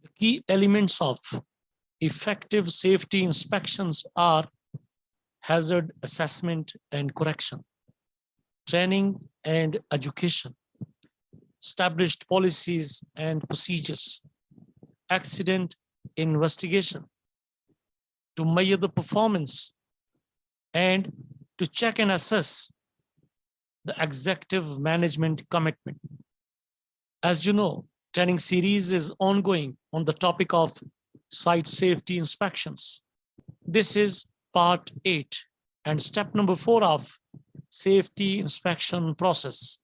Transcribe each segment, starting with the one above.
The key elements of effective safety inspections are hazard assessment and correction, training and education, established policies and procedures, accident investigation, to measure the performance and to check and assess the executive management commitment. As you know, training series is ongoing on the topic of site safety inspections. This is part 8 and step number 4 of safety inspection process.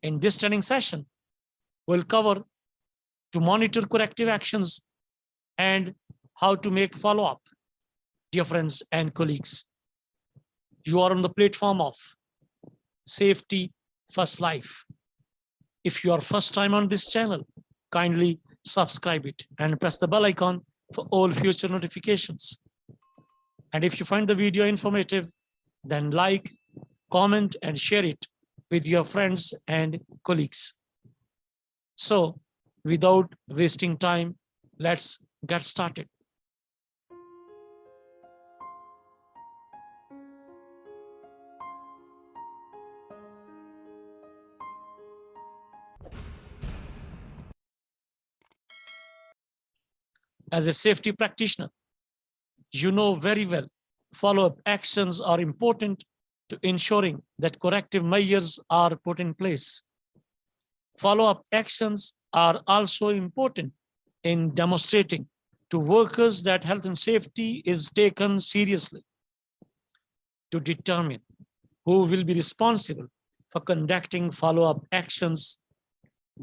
In this training session, we'll cover to monitor corrective actions and how to make follow-up. Dear friends and colleagues, you are on the platform of Safety First Life. If you are first time on this channel, kindly subscribe it and press the bell icon for all future notifications. And if you find the video informative, then like, comment, and share it with your friends and colleagues. So, without wasting time, let's get started. As a safety practitioner, you know very well follow-up actions are important to ensuring that corrective measures are put in place. Follow-up actions are also important in demonstrating to workers that health and safety is taken seriously. To determine who will be responsible for conducting follow-up actions,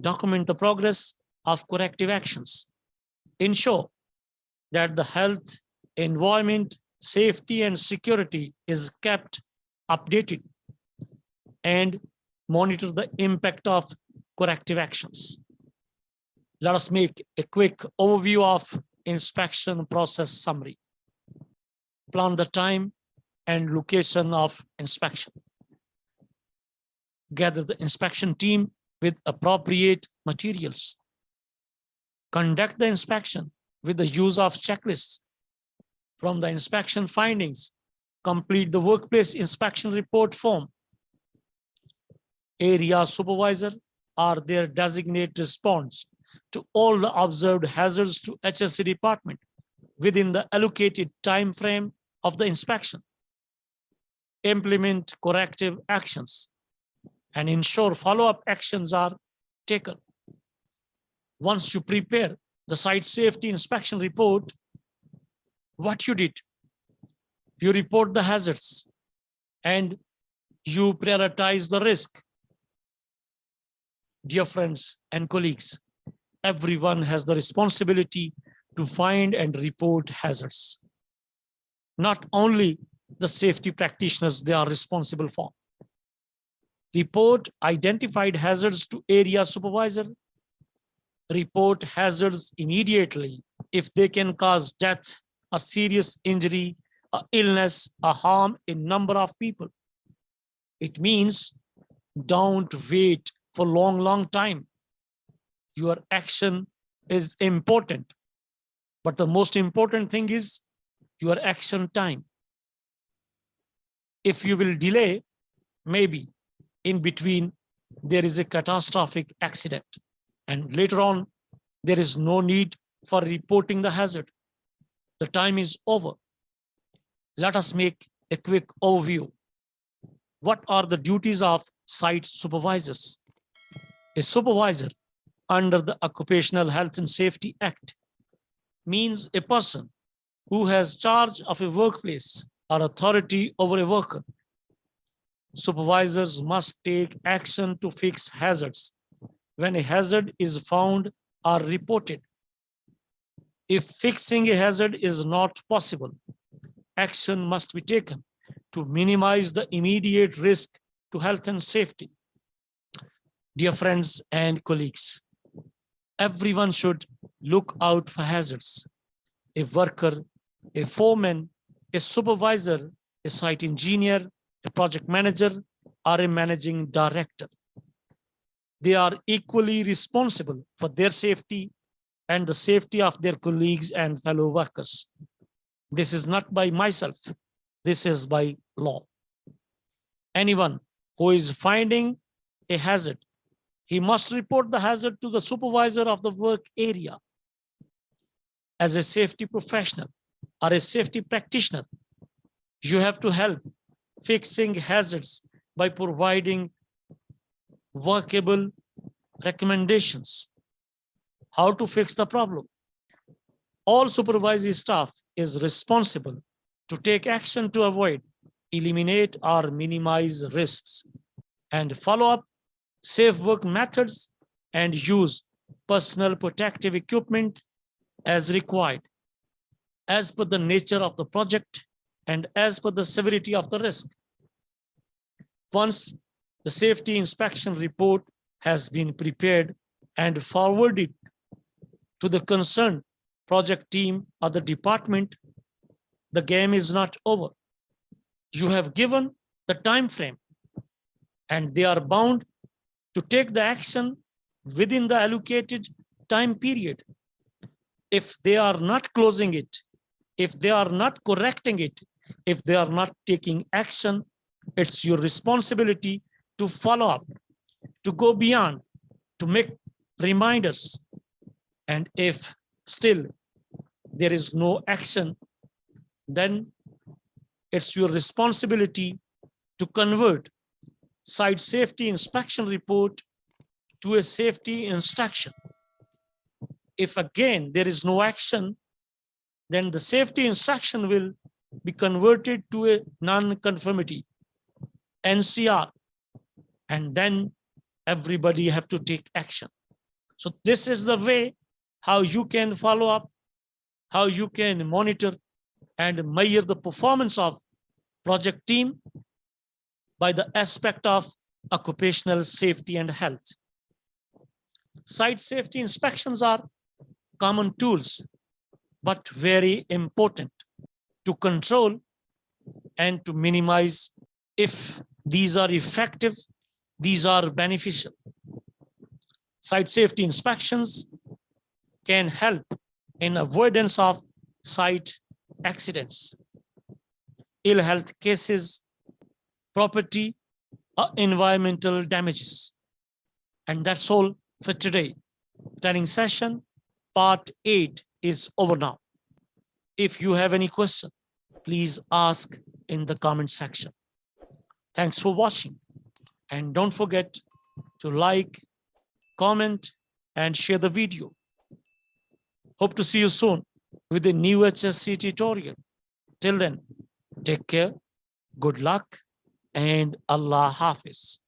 document the progress of corrective actions, ensure that the health, environment, safety, and security is kept updated, and monitor the impact of corrective actions. Let us make a quick overview of inspection process summary. Plan the time and location of inspection. Gather the inspection team with appropriate materials. Conduct the inspection with the use of checklists. From the inspection findings, complete the workplace inspection report form. Area supervisor or their designated response to all the observed hazards to HSE department within the allocated time frame of the inspection. Implement corrective actions and ensure follow-up actions are taken. Once you prepare the site safety inspection report, what you did, you report the hazards and you prioritize the risk. Dear friends and colleagues, everyone has the responsibility to find and report hazards. Not only the safety practitioners they are responsible for. Report identified hazards to area supervisor. Report hazards immediately if they can cause death, a serious injury, a illness, a harm in number of people. It means don't wait for long time. Your action is important, but the most important thing is your action time. If you will delay, maybe in between there is a catastrophic accident, and later on there is no need for reporting the hazard. The time is over. Let us make a quick overview. What are the duties of site supervisors? A supervisor under the Occupational Health and Safety Act means a person who has charge of a workplace or authority over a worker. Supervisors must take action to fix hazards when a hazard is found or reported. If fixing a hazard is not possible, action must be taken to minimize the immediate risk to health and safety. Dear friends and colleagues, everyone should look out for hazards. A worker, a foreman, a supervisor, a site engineer, a project manager, or a managing director. They are equally responsible for their safety and the safety of their colleagues and fellow workers. This is not by myself, this is by law. Anyone who is finding a hazard, he must report the hazard to the supervisor of the work area. As a safety professional or a safety practitioner, you have to help fixing hazards by providing workable recommendations how to fix the problem. All supervisory staff is responsible to take action to avoid, eliminate, or minimize risks and follow up safe work methods and use personal protective equipment as required, as per the nature of the project and as per the severity of the risk. Once the safety inspection report has been prepared and forwarded to the concerned project team or the department, the game is not over. You have given the time frame and they are bound to take the action within the allocated time period. If they are not closing it, if they are not correcting it, if they are not taking action, it's your responsibility to follow up, to go beyond, to make reminders. And if still there is no action, then it's your responsibility to convert site safety inspection report to a safety instruction. If again there is no action, then the safety instruction will be converted to a non-conformity, NCR, and then everybody have to take action. So this is the way how you can follow up, how you can monitor and measure the performance of project team by the aspect of occupational safety and health. Site safety inspections are common tools, but very important to control and to minimize. If these are effective, these are beneficial. Site safety inspections can help in avoidance of site accidents, ill health cases, property, or environmental damages. And that's all for today. Training session part 8 is over now. If you have any question, please ask in the comment section. Thanks for watching. And don't forget to like, comment, and share the video. Hope to see you soon with a new HSC tutorial. Till then, take care, good luck, and Allah Hafiz.